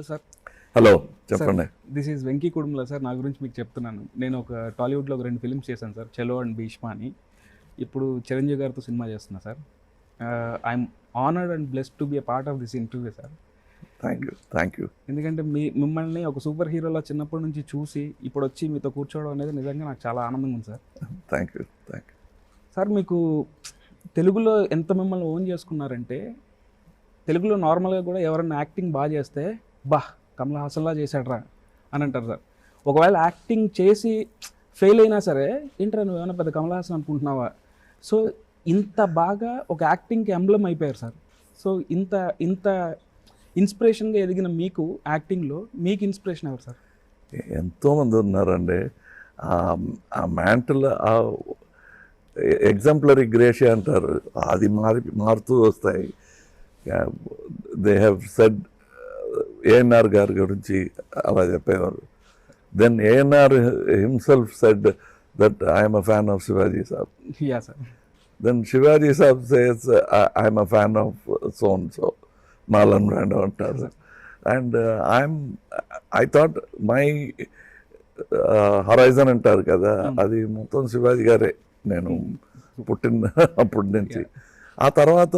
Sir. Hello చెప్పండి. This is Venky Kudumula sir. నా గురించి మీకు చెప్తున్నాను. నేను ఒక టాలీవుడ్లో ఒక 2 ఫిల్మ్స్ చేశాను సార్, చలో అండ్ భీష్మ అని. ఇప్పుడు చిరంజీవి గారితో సినిమా చేస్తున్నా sir. I'm honoured and blessed to be a part of this interview sir. Thank you. ఎందుకంటే మిమ్మల్ని ఒక సూపర్ హీరోలో చిన్నప్పటి నుంచి చూసి ఇప్పుడు వచ్చి మీతో కూర్చోవడం అనేది నిజంగా నాకు చాలా ఆనందంగా ఉంది సార్. థ్యాంక్ యూ సార్, మీకు తెలుగులో ఎంత మిమ్మల్ని ఓన్ చేసుకున్నారంటే, తెలుగులో నార్మల్గా కూడా ఎవరన్నా యాక్టింగ్ బాగా చేస్తే కమల్ హాసన్లా చేశాడ్రా అని అంటారు సార్. ఒకవేళ యాక్టింగ్ చేసి ఫెయిల్ అయినా సరే, ఏంట్రా నువ్వు ఏమైనా పెద్ద కమల్ హాసన్ అనుకుంటున్నావా? సో ఇంత బాగా ఒక యాక్టింగ్కి ఎంబ్లమ్ అయిపోయారు సార్. సో ఇంత ఇన్స్పిరేషన్గా ఎదిగిన మీకు యాక్టింగ్లో మీకు ఇన్స్పిరేషన్ ఎవరు సార్? ఎంతోమంది ఉన్నారండి. ఆ మ్యాంటల్ ఎగ్జాంపులరీ గ్రేషియా అంటారు, అది మారుతూ వస్తాయి. దే హ్యావ్ సెడ్ ఏఎన్ఆర్ గారి గురించి అలా చెప్పేవారు. Then ANR himself said that I'm a fan of Shivaji saab. Then Shivaji saab says I'm a fan of so and so, Marlon Brando అంటారు. And I thought my horizon అంటారు కదా, అది మొత్తం శివాజీ గారే నేను పుట్టిన అప్పటి నుంచి. ఆ తర్వాత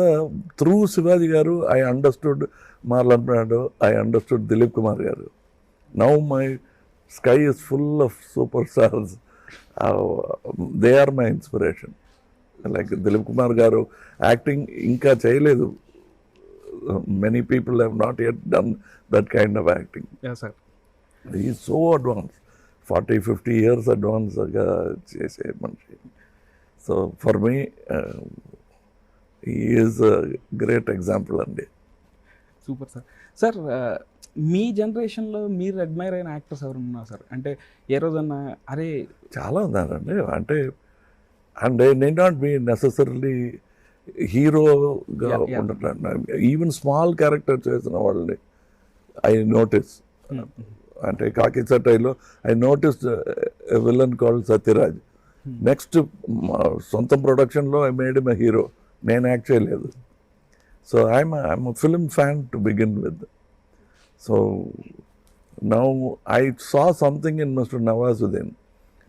త్రూ శివాజీ గారు I understood Marlon Brando, I understood Dilip Kumar గారు. Now my sky is full of super stars. They are my inspiration. Like Dilip Kumar గారు యాక్టింగ్ ఇంకా చేయలేదు. Many people have not yet done that kind of acting. He is so advance, 40-50 years అడ్వాన్స్గా చేసే మనిషి. So for me he is a great example అండి. Super sir. Sir, మీ జనరేషన్లో మీరు అడ్మైర్ అయిన యాక్టర్స్ ఎవరు ఉన్నారు సార్? అంటే ఏ రోజన్నా అరే చాలా ఉన్నారండి. అంటే and they need not be necessarily హీరోగా ఉండటం. ఈవెన్ స్మాల్ క్యారెక్టర్ చేసిన వాళ్ళని ఐ నోటీస్. అంటే కాకి చట్టైలో I notice a villain called Sathyaraj. Next సొంత ప్రొడక్షన్లో I made em a hero. నేను యాక్ట్ చేయలేదు. So I'm a film fan to begin with. So now I saw something in mister Nawazuddin.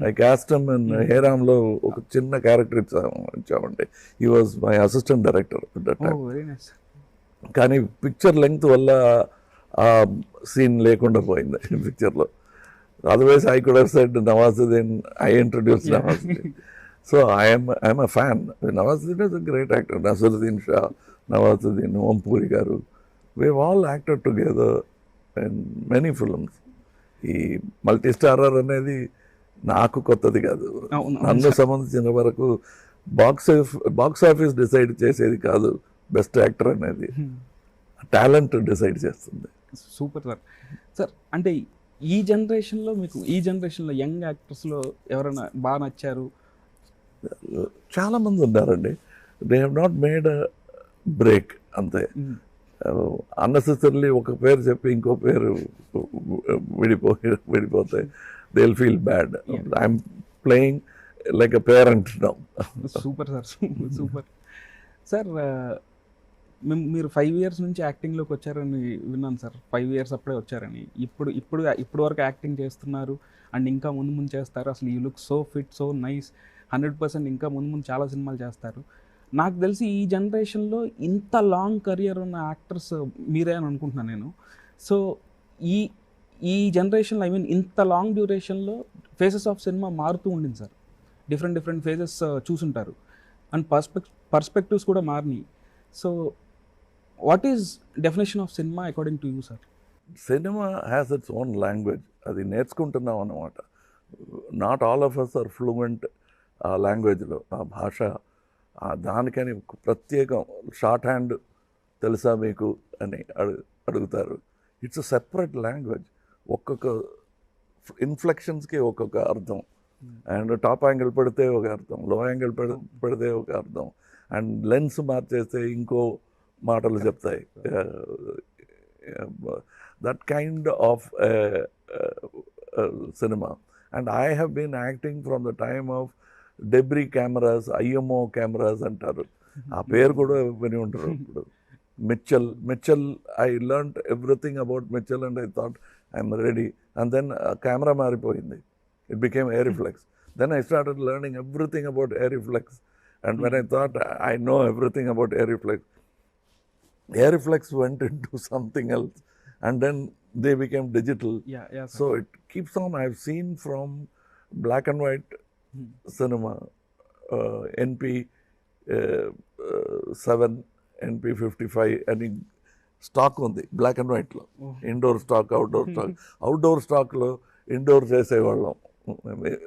I cast him in హేరామ్లో ఒక చిన్న character ఇచ్చామండి. He was my assistant director at that time. కానీ picture length వల్ల ఆ scene లేకుండా పోయింది పిక్చర్లో. Otherwise I could have said Nawazuddin, I introduce Nawazuddin. So I'm a fan. Nawazuddin is a great actor. Naseeruddin Shah, Nawazuddin, Om Puri గారు, we all acted together in many films. ఈ multi starrer అనేది నాకు కొత్తది కాదు. నన్ను సంబంధించిన వరకు బాక్స్ ఆఫీస్ డిసైడ్ చేసేది కాదు బెస్ట్ యాక్టర్ అనేది, టాలెంట్ డిసైడ్ చేస్తుంది. Super sir. సార్, అంటే ఈ జనరేషన్లో మీకు, ఈ జనరేషన్లో యంగ్ యాక్టర్స్లో ఎవరైనా బాగా నచ్చారు? చాలామంది ఉన్నారండి. They have not made a break అంతే. అన్నెసెసరీలీ ఒక పేరు చెప్పి ఇంకో పేరు విడిపోతే they will feel bad. I'm playing like a parent now. Super sir, super. Sir, మీరు 5 years నుంచి యాక్టింగ్లోకి వచ్చారని విన్నాను సార్. 5 years అప్పుడే వచ్చారని. ఇప్పుడు వరకు యాక్టింగ్ చేస్తున్నారు అండ్ ఇంకా ముందు చేస్తారు. అసలు you look so fit, so nice. 100% ఇంకా ముందు చాలా సినిమాలు చేస్తారు. నాకు తెలిసి ఈ జనరేషన్లో ఇంత లాంగ్ కెరియర్ ఉన్న యాక్టర్స్ మీరే అని అనుకుంటున్నాను నేను. సో ఈ జనరేషన్లో, ఐ మీన్ ఇంత లాంగ్ డ్యూరేషన్లో ఫేసెస్ ఆఫ్ సినిమా మారుతూ ఉండింది సార్. డిఫరెంట్ ఫేజెస్ చూసుంటారు అండ్ పర్స్పెక్టివ్స్ కూడా మారినాయి. So what is definition of cinema according to you sir? Cinema has its own language. అది నేర్చుకుంటున్నాం అన్నమాట. Not all of us are fluent ఆ లాంగ్వేజ్లో, ఆ భాష. దానికని ప్రత్యేకం షార్ట్ హ్యాండ్ తెలుసా మీకు అని అడుగుతారు. It's a separate language. ఒక్కొక్క ఇన్ఫ్లెక్షన్స్కి ఒక్కొక్క అర్థం. అండ్ టాప్ యాంగిల్ పెడితే ఒక అర్థం, లో యాంగిల్ పెడితే ఒక అర్థం, అండ్ లెన్స్ మార్చేస్తే ఇంకో మాటలు చెప్తాయి. That kind of cinema. And I have been acting from the time of Debrie cameras, IMO cameras అంటారు. ఆ పేరు కూడా విని ఉంటారు ఇప్పుడు. Mitchell, I learned everything about Mitchell and I thought I'm ready. And then camera maripoyindi. It became air reflex. Then I started learning everything about air reflex. And when I thought I know everything about air reflex went into something else. And then they became digital. Yeah, yeah, sir. So it keeps on. I've seen from black and white cinema, NP 7, NP 55 అని stock ఉంది black and వైట్లో. Indoor stock, outdoor స్టాక్లో indoor చేసేవాళ్ళం.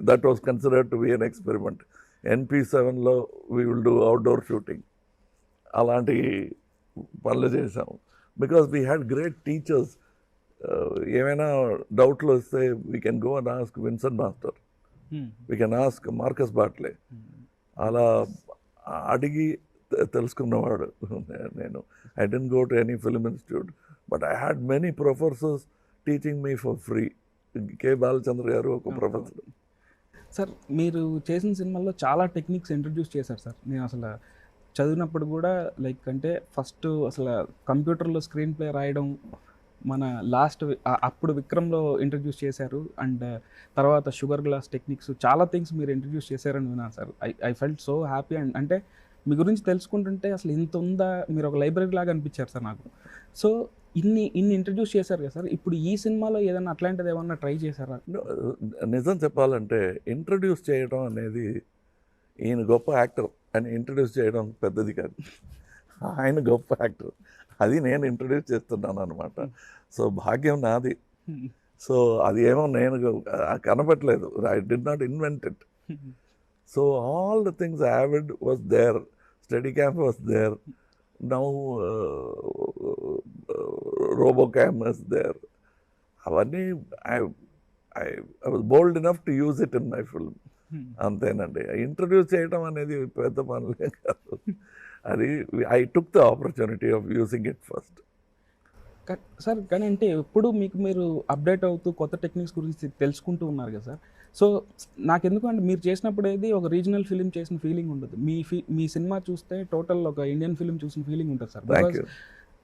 That was considered to be an experiment. NP 7లో we will do outdoor shooting. అలాంటి పనులు చేసాం. Because we had great teachers. ఏమైనా డౌట్లు వస్తే we can go and ask Vincent master, we can ask Marcus Bartley. అలా అడిగి తెలుసుకున్నవాడు నేను. I didn't go to any film institute, but I had many professors teaching me for free. K Balachandra గారు ఒక professor. Sir మీరు చేసిన సినిమాల్లో చాలా టెక్నిక్స్ ఇంట్రడ్యూస్ చేశారు సార్. నేను అసలు చదివినప్పుడు కూడా లైక్ అంటే ఫస్ట్ అసలు కంప్యూటర్లో స్క్రీన్ ప్లే రాయడం మన లాస్ట్ అప్పుడు విక్రమ్లో ఇంట్రడ్యూస్ చేశారు. అండ్ తర్వాత షుగర్ గ్లాస్ టెక్నిక్స్ చాలా థింగ్స్ మీరు ఇంట్రడ్యూస్ చేశారని విన్నాను sir. I felt so happy. And అంటే మీ గురించి తెలుసుకుంటుంటే అసలు ఇంత ఉందా, మీరు ఒక లైబ్రరీ లాగా అనిపించారు సార్ నాకు. సో ఇన్ని ఇంట్రడ్యూస్ చేశారు కదా సార్. ఇప్పుడు ఈ సినిమాలో ఏదైనా అట్లాంటిది ఏమన్నా ట్రై చేశారా? నిజం చెప్పాలంటే ఇంట్రడ్యూస్ చేయడం అనేది, ఈయన గొప్ప యాక్టర్ అని ఇంట్రడ్యూస్ చేయడం పెద్దది కాదు. ఆయన గొప్ప యాక్టర్, అది నేను ఇంట్రడ్యూస్ చేస్తున్నాను అనమాట. సో భాగ్యం నాది. సో అది ఏమో నేను కనపట్లేదు. I did not invent it. So all the things Avid was there, Steadicam was there, now robo cam was there. అవన్నీ I was bold enough to use it in my film. అంతేనండి. Introduce చేయడం అనేది పెద్ద పనులే కాదు. అది I took the opportunity of using it first. Sir కానీ అంటే ఎప్పుడు మీకు మీరు అప్డేట్ అవుతూ కొత్త టెక్నిక్స్ గురించి తెలుసుకుంటూ ఉన్నారు కదా సార్. సో నాకెందుకు అంటే మీరు చేసినప్పుడు ఏది ఒక రీజనల్ ఫిలిం చేసిన ఫీలింగ్ ఉండదు. మీ సినిమా చూస్తే టోటల్ ఒక ఇండియన్ ఫిలిం చూసిన ఫీలింగ్ ఉంటుంది సార్. బికాజ్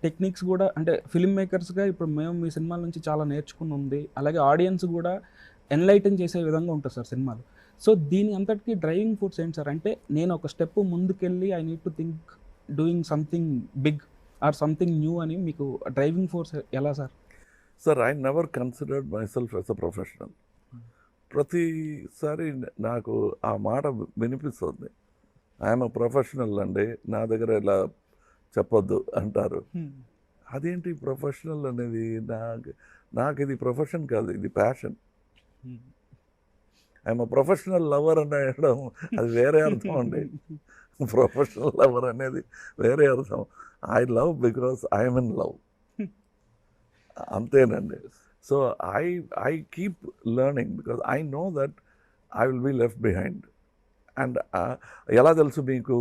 టెక్నిక్స్ కూడా అంటే ఫిల్మ్ మేకర్స్గా ఇప్పుడు మేము మీ సినిమాల నుంచి చాలా నేర్చుకుని ఉంది. అలాగే ఆడియన్స్ కూడా ఎన్లైటన్ చేసే విధంగా ఉంటుంది సార్ సినిమాలు. సో దీని అంతటికీ డ్రైవింగ్ ఫోర్స్ ఏంటి సార్? అంటే నేను ఒక స్టెప్ ముందుకెళ్ళి I need to think doing something big or something new అని మీకు డ్రైవింగ్ ఫోర్స్ ఎలా sir? Sir, I never considered myself as a professional. ప్రతిసారి నాకు ఆ మాట వినిపిస్తుంది, ఐఎమ్ అ ప్రొఫెషనల్ అండి, నా దగ్గర ఇలా చెప్పొద్దు అంటారు. అదేంటి ప్రొఫెషనల్ అనేది? నాకు ఇది ప్రొఫెషన్ కాదు, ఇది passion. I'm a professional lover అని అనడం అది వేరే అర్థం అండి. ప్రొఫెషనల్ లవర్ అనేది వేరే అర్థం. I love because I'm in love, అంతేనండి. So I keep learning because I know that I will be left behind. And ఎలా తెలుసు మీకు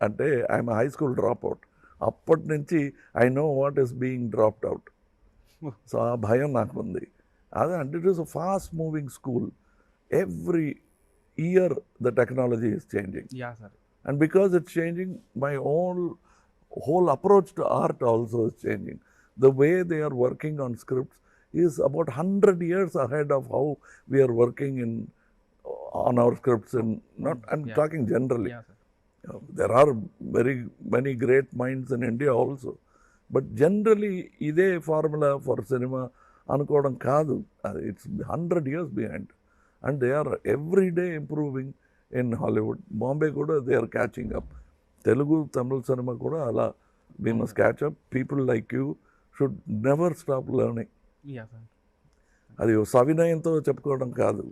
అంటే, I'm high school drop out. అప్పటి నుంచి I know what is being dropped out. So ఆ భయం నాకు ఉంది. అదే అంటే it is a fast moving school. Every year the technology is changing. Yeah, sir. And because it's changing, my whole approach to art also is changing. The way they are working on scripts is about 100 years ahead of how we are working on our scripts. And I'm talking generally. Yeah, sir. There are very many great minds in India also. But generally, ide formula for cinema anukodam kaadu. It's 100 years behind. And they are every day improving in Hollywood. Bombay kuda they are catching up. Telugu, Tamil cinema kuda ala we must catch up. People like you should never stop learning. Yeah, sir. అది సవినయంతో చెప్పుకోవడం కాదు,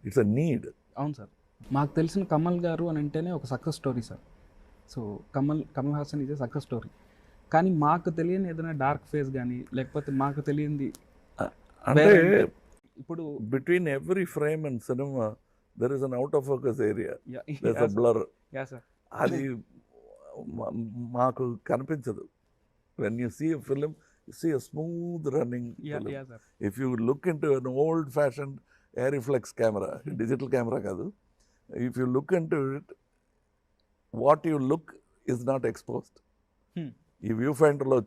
it's a need. అవును sir. మాకు తెలిసిన కమల్ గారు అని అంటేనే ఒక success story sir. So Kamal Haasan ఇదే సక్సెస్ స్టోరీ. కానీ మాకు తెలియని ఏదైనా డార్క్ ఫేస్ కానీ లేకపోతే మాకు తెలియంది అంటే ఇప్పుడు between every frame and cinema there is an out of focus area, there is a blur. అది మాకు కనిపించదు. When you see a film, you see a smooth running film. Yeah, sir. If you look into an old fashioned air reflex camera, digital camera kaadu, if you look into it, what you look is not exposed. ఈ view ఫైండర్లో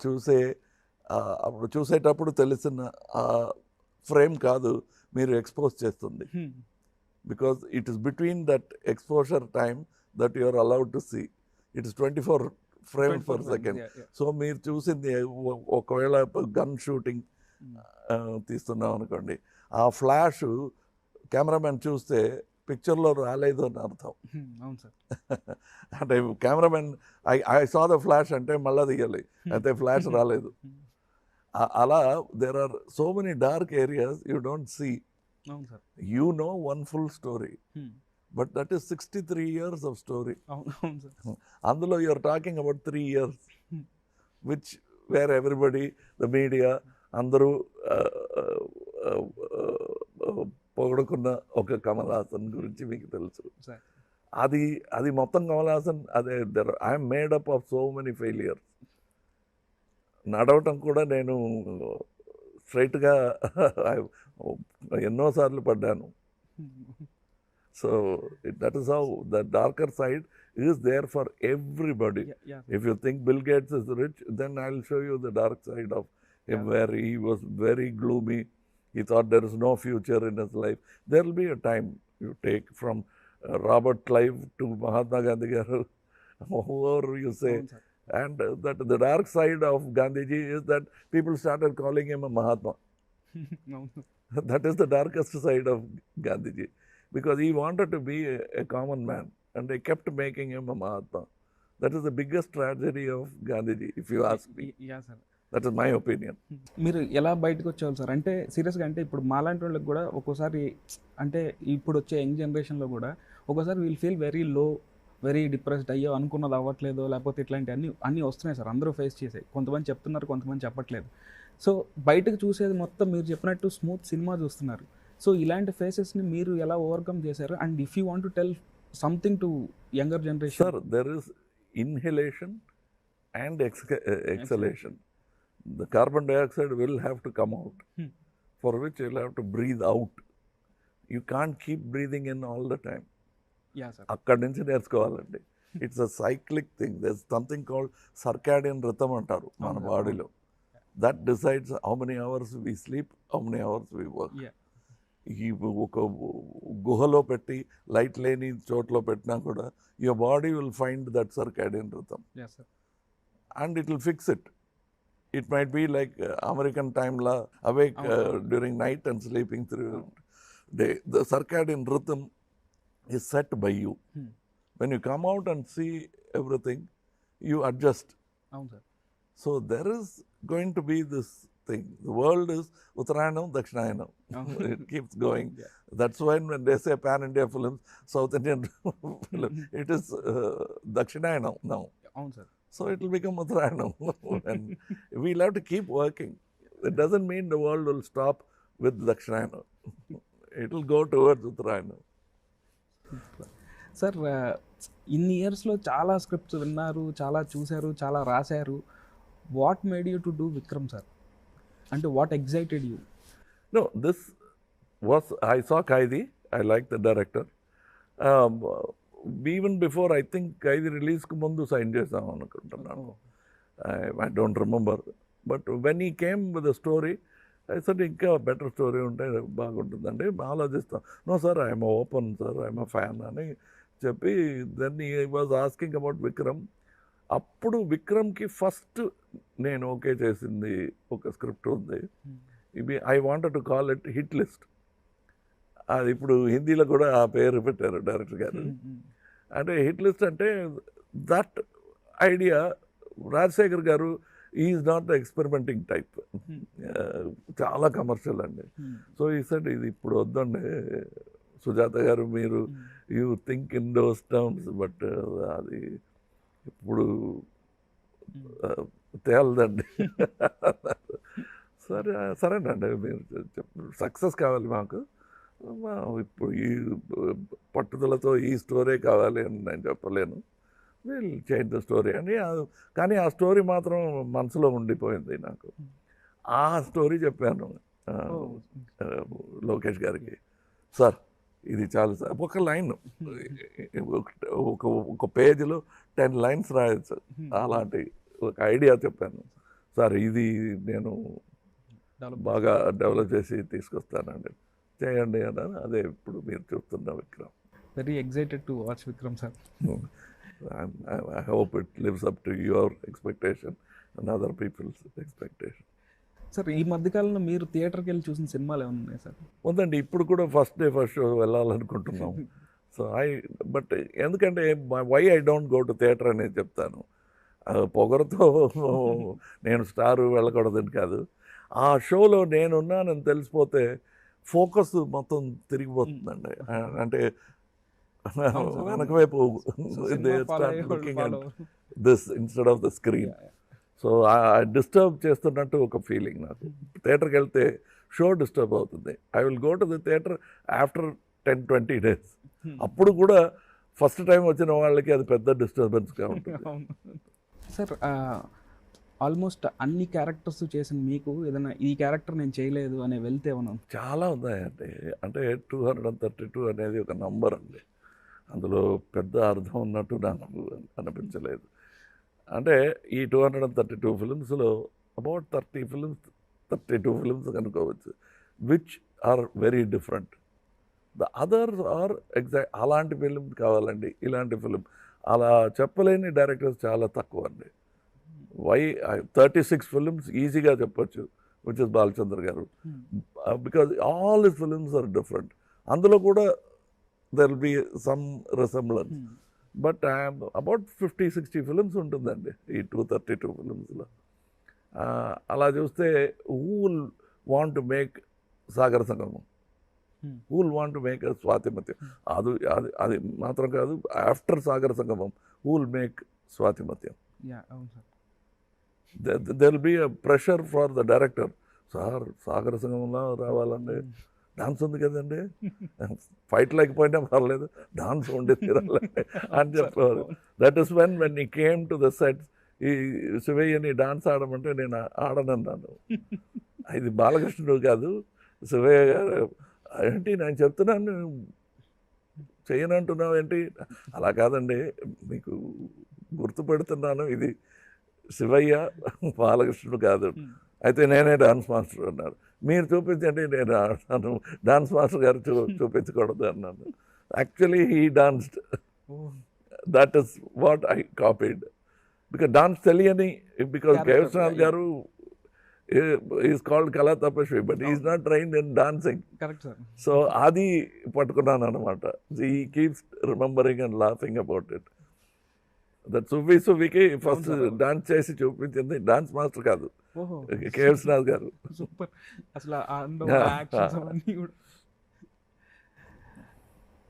అప్పుడు చూసేటప్పుడు తెలిసిన ఆ frame కాదు మీరు expose చేస్తుంది. Because it is between that exposure time that you are allowed to see. It is 24 frames per second. So మీరు చూసింది ఒకవేళ గన్ షూటింగ్ తీస్తున్నాం అనుకోండి, ఆ ఫ్లాష్ కెమెరామెన్ చూస్తే పిక్చర్లో రాలేదు అని అర్థం. అవును సార్. అంటే cameraman I saw the flash అంటే మళ్ళీ తీయాలి, అయితే ఫ్లాష్ రాలేదు. అలా there are so many dark areas you don't see. అవును sir. You know one full story, but that is 63 years of story. అవును సార్. అందులో you are talking about 3 years, which where everybody, the media అందరూ పొగడుకున్న ఒక కమల్ హాసన్ గురించి మీకు తెలుసు. అది మొత్తం కమల్ హాసన్ అదే. I'm made up of so many failures. నడవటం కూడా నేను స్ట్రైట్గా ఎన్నోసార్లు పడ్డాను. So that is how the darker side is there for everybody. If you think Bill Gates is rich, then I will show you the dark side of him, where he was very gloomy. He thought there is no future in his life. There will be a time you take from Robert Clive to Mahatma Gandhi garu, whoever you say. And that the dark side of Gandhiji is that people started calling him a Mahatma. That is the darkest side of Gandhiji, because he wanted to be a common man and they kept making him a Mahatma. That is the biggest tragedy of Gandhiji, if you ask me. Yeah, sir. That is my opinion. మీరు ఎలా బయటకు వచ్చేవాళ్ళు sir? అంటే సీరియస్గా, అంటే ఇప్పుడు మాలాంటి వాళ్ళకి కూడా ఒక్కోసారి, అంటే ఇప్పుడు వచ్చే యంగ్ జనరేషన్లో కూడా ఒక్కోసారి we'll feel very low, very depressed, అయ్యో అనుకున్నది అవ్వట్లేదు, లేకపోతే ఇట్లాంటి అన్నీ వస్తున్నాయి సార్. అందరూ ఫేస్ చేసాయి. కొంతమంది చెప్తున్నారు, కొంతమంది చెప్పట్లేదు. సో బయటకు చూసేది మొత్తం మీరు చెప్పినట్టు స్మూత్ సినిమా చూస్తున్నారు. సో ఇలాంటి ఫేసెస్ని మీరు ఎలా ఓవర్కమ్ చేశారు? And if you want to tell something to younger generation. Sir, there is inhalation and exhalation. The carbon dioxide will have to come out, for which you'll have to breathe out. You can't keep breathing in all the time. Yeah, sir. అక్కడి నుంచి నేర్చుకోవాలండి. It's a cyclic thing. There is something called circadian rhythm అంటారు మన బాడీలో. That decides how many hours we sleep, how many hours we work. ఈ ఒక గుహలో పెట్టి లైట్ లేని చోట్లో పెట్టినా కూడా your body will find that circadian rhythm and it will fix it. It might be like American time la, awake during night and sleeping through day. The circadian rhythm is set by you. When you come out and see everything, you adjust. So there is going to be this thing. The world is Uttarayanam, Dakshinayanam. It keeps going. That's why when they say pan-India films, South Indian film, it is Dakshinayanam now. So it will become Uttarayanam. And we'll have to keep working. It doesn't mean the world will stop with Dakshinayana. It will go towards Uttarayanam. Sir, ఇన్ని ఇయర్స్లో చాలా scripts విన్నారు, చాలా చూశారు, చాలా రాశారు. What made you to do Vikram sir? అంటే what excited you? No, this was, I saw Kaidi. I liked the director. Even before, I think Kaidi release కు ముందు సైన్ చేసాం అనుకుంటున్నాను. I don't remember. But when he came with the story, I said ఇంకా better story ఉంటే బాగుంటుందండి, ఆలోచిస్తాం. No sir, I'm open sir, I'm a fan అని చెప్పి then he was asking about Vikram. అప్పుడు విక్రమ్కి ఫస్ట్ నేను ఓకే చేసింది ఒక స్క్రిప్ట్ ఉంది. I wanted to call it hit list. అది ఇప్పుడు హిందీలో కూడా ఆ పేరు పెట్టారు డైరెక్టర్ గారు. అంటే హిట్ లిస్ట్ అంటే దట్ ఐడియా రాజశేఖర్ గారు is not the experimenting type, చాలా కమర్షియల్ అండి. సో ఈ సెడ్ ఇది ఇప్పుడు వద్దండి సుజాత గారు, మీరు you think in those terms, but అది ఇప్పుడు తేలదండి. సరేనండి, మీరు సక్సెస్ కావాలి మాకు, ఇప్పుడు ఈ పట్టుదలతో ఈ స్టోరీ కావాలి అని నేను చెప్పలేను. విల్ చేంజ్ ద స్టోరీ అని. కానీ ఆ స్టోరీ మాత్రం మనసులో ఉండిపోయింది నాకు. ఆ స్టోరీ చెప్పాను లోకేష్ గారికి. సార్, ఇది చాలు సార్, ఒక లైన్, ఒక పేజీలో 10 lines రాయొచ్చు, అలాంటి ఒక ఐడియా చెప్పాను, సార్ ఇది నేను బాగా డెవలప్ చేసి తీసుకొస్తానండి, చేయండి అన్నాను. అదే ఇప్పుడు మీరు చూస్తున్న Vikram. Very excited to watch Vikram sir. I hope it lives up to your expectation and other people's expectation. Sir ఈ మధ్యకాలంలో మీరు థియేటర్కి వెళ్ళి చూసిన సినిమాలు ఏమైనా ఉన్నాయి సార్? ఉందండి, ఇప్పుడు కూడా ఫస్ట్ షో వెళ్ళాలనుకుంటున్నాం. సో బట్ ఎందుకంటే why I don't go to theatre అనేది చెప్తాను. పొగరుతో నేను స్టార్ వెళ్ళకూడదని కాదు, ఆ షోలో నేనున్నానని తెలిసిపోతే ఫోకస్ మొత్తం తిరిగిపోతుందండి. అంటే వెనక వైపు this instead of the screen. So disturb చేస్తున్నట్టు ఒక ఫీలింగ్ నాకు. థియేటర్కి వెళ్తే షో డిస్టర్బ్ అవుతుంది. I will go to the theatre after 10-20 days. అప్పుడు కూడా ఫస్ట్ టైం వచ్చిన వాళ్ళకి అది పెద్ద డిస్టర్బెన్స్గా ఉంటుంది. సార్ ఆల్మోస్ట్ అన్ని క్యారెక్టర్స్ చేసిన మీకు ఏదైనా ఈ క్యారెక్టర్ నేను చేయలేదు అనే వెళ్తే ఏమన్నా? చాలా ఉన్నాయండి. అంటే 232 అనేది ఒక నంబర్ అండి, అందులో పెద్ద అర్థం ఉన్నట్టు నాకు అనిపించలేదు. అంటే ఈ 232 ఫిల్మ్స్లో అబౌట్ 32 ఫిల్మ్స్ కనుకోవచ్చు which are very different. The others are exact అలాంటి ఫిలిం కావాలండి, ఇలాంటి ఫిలిం అలా చెప్పలేని డైరెక్టర్స్ చాలా తక్కువ అండి. 36 ఫిలిమ్స్ ఈజీగా చెప్పొచ్చు which is Balachandra garu, because all his films are different. అందులో కూడా there will be some resemblance. But about 50-60 films ఉంటుందండి ఈ 232 ఫిలిమ్స్లో. అలా చూస్తే who will want to make Sagara Sangamam, who will want to make Swathimuthyam, అది మాత్రం కాదు, after Sagara Sangamam who will make Swathimuthyam. There will be a pressure for the director, sir Sagara సంగమంలో రావాలండి, డాన్స్ ఉంది కదండి, ఫైట్ లేకపోయినా పర్లేదు డాన్స్ ఉండి తీరాలండి అని చెప్పేవారు. దట్ ఈస్ వెన్ ఈ కేమ్ టు ద సెట్స్, ఈ శివయ్యని డాన్స్ ఆడమంటే నేను ఆడనన్నాను. ఇది బాలకృష్ణుడు కాదు శివయ్య గారు, ఏంటి నేను చెప్తున్నాను చేయనంటున్నావు ఏంటి, అలా కాదండి మీకు గుర్తుపెడుతున్నాను, ఇది శివయ్య బాలకృష్ణుడు కాదు, అయితే నేనే డాన్స్ మాస్టర్ అన్నారు. మీరు చూపించండి నేను ఆడతాను, డాన్స్ మాస్టర్ గారు చూపించకూడదు అన్నాను. Actually he danced, that is what I copied. Because dance తెలియని, బికాజ్ కేశవనాథ్ గారు is called Kala Tapasvi, but is not trained in dancing. So అది పట్టుకున్నాను అనమాట. He keeps remembering and laughing about it. That సువ్వికి ఫస్ట్ డాన్స్ చేసి చూపించింది డాన్స్ మాస్టర్ కాదు, కేశవనాథ్ గారు. సూపర్. అసలు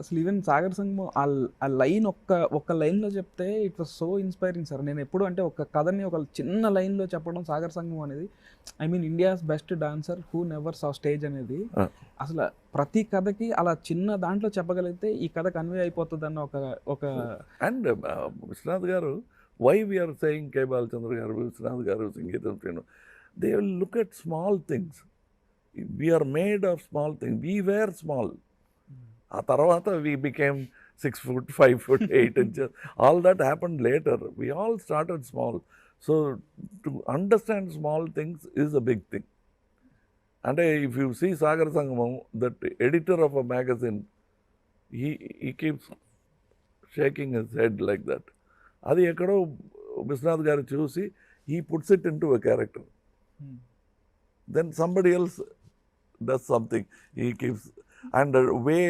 అసలు ఈవెన్ సాగర్ సంగమం ఆ లైన్ ఒక్క లైన్లో చెప్తే it was so inspiring sir. నేను ఎప్పుడు అంటే ఒక కథని ఒక చిన్న లైన్లో చెప్పడం, సాగర్ సంగమం అనేది, I mean India's best dancer who never saw stage అనేది, అసలు ప్రతి కథకి అలా చిన్న దాంట్లో చెప్పగలిగితే ఈ కథ కన్వే అయిపోతుంది అన్న ఒక and Viswanath garu, why we're saying K Balachandra garu, Viswanath garu, Sangeetham Srinu, they will look at small things. We're made of small things, we were small. ఆ తర్వాత we became 6 foot, 5 foot, 8 inches. All that happened later. We all started small. So to understand small things is a big thing. And if you see Sagar Sangamam, that editor of a magazine, he keeps shaking his head like that. Adi ekkado Vishwanath garu chusi, he puts it into a character. Then somebody else does something. He keeps, and the way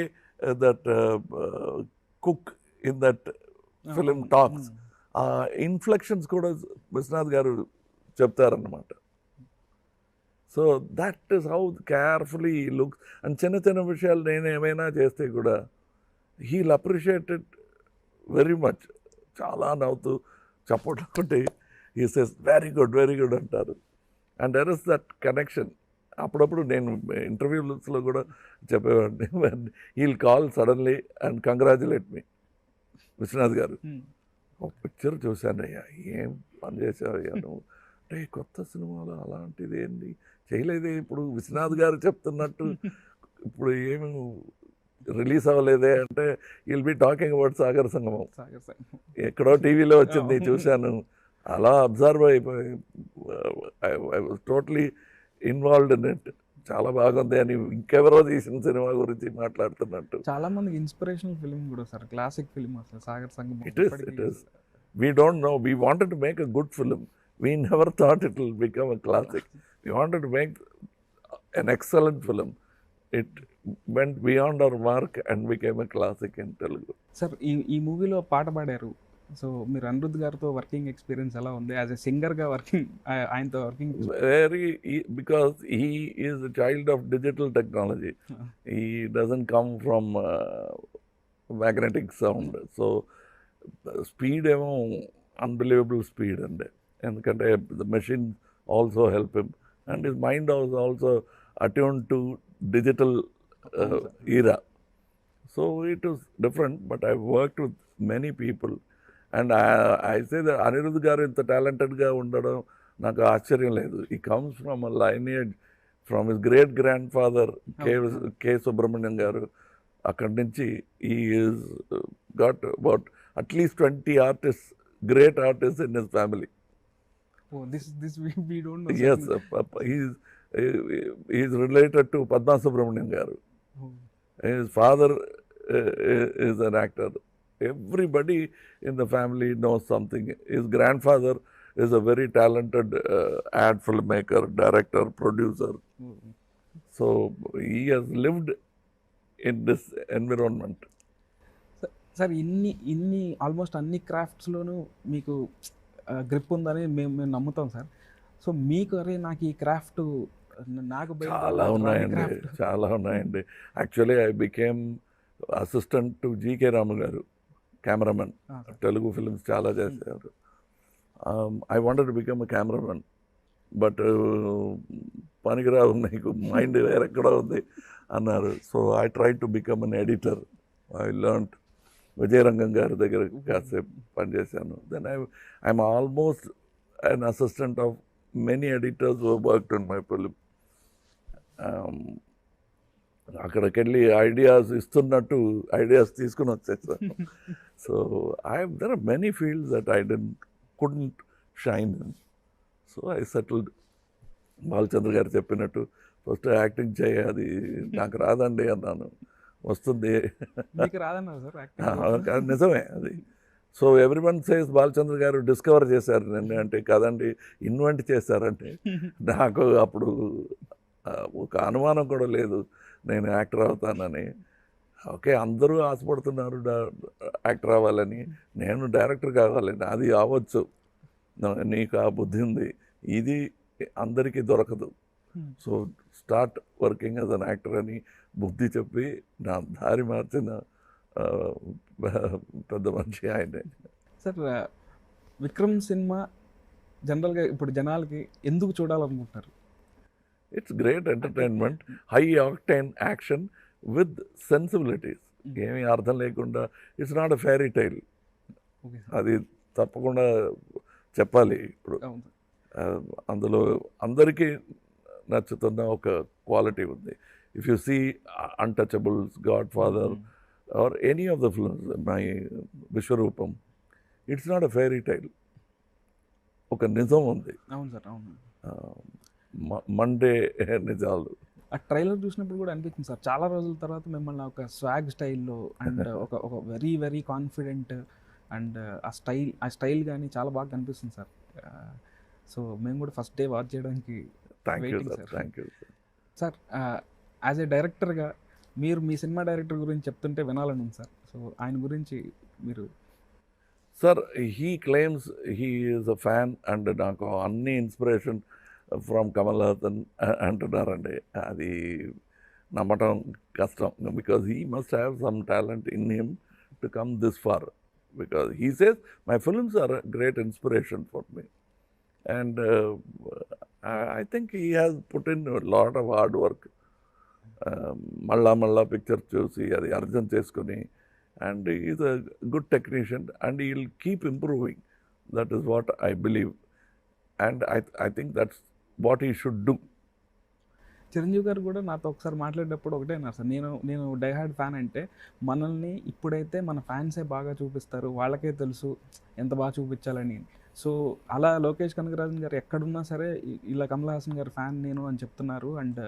that cook in that film talks, inflections kuda Vishwanath garu చెప్తారన్నమాట. So that is how carefully he looks. And చిన్న చిన్న విషయాలు నేను ఏమైనా చేస్తే కూడా he'll appreciate it very much. చాలా నవ్వుతూ చప్పట్లు కొట్టి హీ సేస్ వెరీ గుడ్ అంటారు. And there is that connection. అప్పుడప్పుడు నేను ఇంటర్వ్యూస్లో కూడా చెప్పేవాడిని, he'll call suddenly and congratulate me, Vishwanath గారు ఒక పిక్చర్ చూశానయ్యా, ఏం పని చేసావయ్యా నువ్వు అంటే, కొత్త సినిమాలో అలాంటిది ఏంటి చేయలేదే, ఇప్పుడు విశ్వనాథ్ గారు చెప్తున్నట్టు ఇప్పుడు ఏమి రిలీజ్ అవ్వలేదే అంటే, will be talking about Sagar సంగమం, ఎక్కడో టీవీలో వచ్చింది చూశాను, అలా అబ్జర్వ్ అయిపోయి I was totally involved in it. చాలా బాగుంది అని ఇంకెవరో తీసిన సినిమా గురించి మాట్లాడుతున్నట్టు. చాలా మందికి ఇన్స్పిరేషనల్ ఫిల్మ్ కూడా సార్, క్లాసిక్ ఫిల్మ్ అసలు సాగర్ సంగమం. It is. We don't know. We wanted to make a good film. We never thought it will become a classic. We wanted to make an excellent film. It went beyond our mark and became a classic in Telugu. Sir ఈ మూవీలో పాట పాడారు. So మీరు అనిరుద్ధ్ గారితో working experience ఎలా ఉంది? As a సింగర్గా working, ఆయనతో working. Because he is a child of digital technology. He doesn't come from magnetic sound. So speed ఏమో అన్బిలీవబుల్ స్పీడ్ అండి. ఎందుకంటే the machine also help him and his mind was also attune to digital era. So it was different, but I worked with many people and I say that Anirudh garu ఇంత టాలెంటెడ్గా ఉండడం నాకు ఆశ్చర్యం లేదు. He comes from a lineage from his great grandfather K Subrahmanyam garu. అక్కడి నుంచి he is got about at least 20 artists, great artists in his family. Oh, this we don't know. Yes, he is related to Padma Subramanian garu. Oh. His father is an actor. Everybody in the family knows something. His grandfather is a very talented ad filmmaker, director, producer. Oh. So he has lived in this environment. Sir ఇన్ని almost అన్ని క్రాఫ్ట్స్లోనూ మీకు grip ఉందని మేము నమ్ముతాం sir. So మీకు అరే నాకు ఈ క్రాఫ్ట్ నాకు చాలా ఉన్నాయండి. Actually I became assistant to GK Ramu garu, cameraman. Telugu films చాలా చేశారు. I wanted to become a cameraman, but పనికిరావు, నీకు మైండ్ వేరెక్కడో ఉంది అన్నారు. So I try to become an editor. I learn Vijayarangam గారి దగ్గర కాసేపు పనిచేశాను. Then I'm almost an assistant of many editors who worked in my film. అక్కడికి వెళ్ళి ఐడియాస్ ఇస్తున్నట్టు ఐడియాస్ తీసుకుని వచ్చేసాను. So there are many fields that I couldn't shine in. So I settled. Balachandra గారు చెప్పినట్టు ఫస్ట్ యాక్టింగ్ చేయాలి, నాకు రాదండి అన్నాను. వస్తుంది, నిజమే అది. సో ఎవ్రీవన్ సేస్ బాలచంద్ర గారు డిస్కవర్ చేశారు నన్ను అంటే, కదండి ఇన్వెంట్ చేశారంటే. నాకు అప్పుడు ఒక అనుమానం కూడా లేదు నేను యాక్టర్ అవుతానని. ఓకే, అందరూ ఆశపడుతున్నారు యాక్టర్ అవ్వాలని, నేను డైరెక్టర్ కావాలని. అది అవ్వచ్చు, నీకు ఆ బుద్ధి ఉంది, ఇది అందరికీ దొరకదు. So start working as an actor అని బుద్ధి చెప్పి నా దారి మార్చిన పెద్ద మనిషి ఆయనే. సార్ విక్రమ్ సినిమా జనరల్గా ఇప్పుడు జనాలకి ఎందుకు చూడాలనుకుంటారు? It's great entertainment, high octane action with sensibilities. ఏమీ అర్థం లేకుండా, it's not a fairy tale. అది తప్పకుండా చెప్పాలి. ఇప్పుడు అందులో అందరికీ నచ్చుతున్న ఒక క్వాలిటీ ఉంది. If you see Untouchables, Godfather or any of the films, my Vishwaroopam, it's not a fairy tale. ఒక నిజం ఉంది. అవును సార్, అవును. మండే నిజాలు. ఆ ట్రైలర్ చూసినప్పుడు కూడా అనిపించింది సార్, చాలా రోజుల తర్వాత మిమ్మల్ని ఒక స్వాగ్ స్టైల్లో అండ్ ఒక వెరీ వెరీ కాన్ఫిడెంట్ అండ్ ఆ స్టైల్ కానీ చాలా బాగా కనిపిస్తుంది సార్. సో మేము కూడా ఫస్ట్ డే వాచ్ చేయడానికి thank you sir. As a డైరెక్టర్గా మీరు మీ సినిమా డైరెక్టర్ గురించి చెప్తుంటే వినాలని ఉంది సార్. సో ఆయన గురించి మీరు. Sir, he claims he is a fan and నాకు అన్ని ఇన్స్పిరేషన్ ఫ్రమ్ కమల్ హాసన్ అంటున్నారండి. అది నమ్మటం కష్టం, because he must have some talent in him to come this far. Because he says my films are a great inspiration for me, and I think he has put in a lot of hard work. Malla picture చూసి అది అర్థం చేసుకొని, and he is a good technician and he will keep improving. That is what I believe, and I think that's what he should do. Chiranjeevi గారు కూడా నాతో ఒకసారి మాట్లాడేటప్పుడు ఒకటే అన్నారు సార్, నేను డైహార్డ్ ఫ్యాన్ అంటే మనల్ని ఇప్పుడైతే మన ఫ్యాన్సే బాగా చూపిస్తారు, వాళ్ళకే తెలుసు ఎంత బాగా చూపించాలని. సో అలా లోకేష్ కనగరాజన్ గారు ఎక్కడున్నా సరే ఇలా కమల్ హాసన్ గారు ఫ్యాన్ నేను అని చెప్తున్నారు. అండ్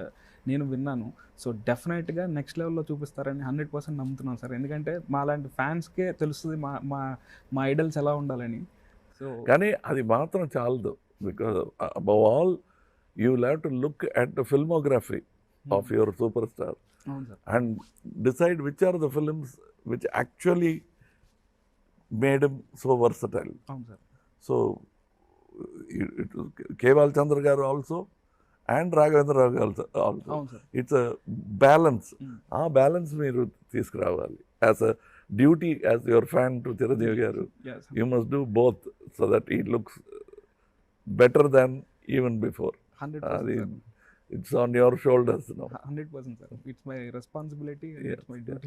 నేను విన్నాను. సో డెఫినెట్గా నెక్స్ట్ లెవెల్లో చూపిస్తారని 100% నమ్ముతున్నాను సార్. ఎందుకంటే మా లాంటి ఫ్యాన్స్కే తెలుస్తుంది మా మా మా ఐడల్స్ ఎలా ఉండాలని. సో కానీ అది మాత్రం చాలదు. Because above all you will have to look at the filmography of your super star అవును sir. And decide which are the films which actually made him so versatile. అవును sir. So K Balachandra garu also and Raghavendra Rao garu also. అవును sir. It's a balance. ఆ balance మీరు తీసుకురావాలి. As a duty as your fan to Chiranjeevi garu, Yes, sir. You must do both so that ఈ looks better than even before. 100% అది sir. It's on your shoulders now. 100% sir. It's my responsibility and it's my duty.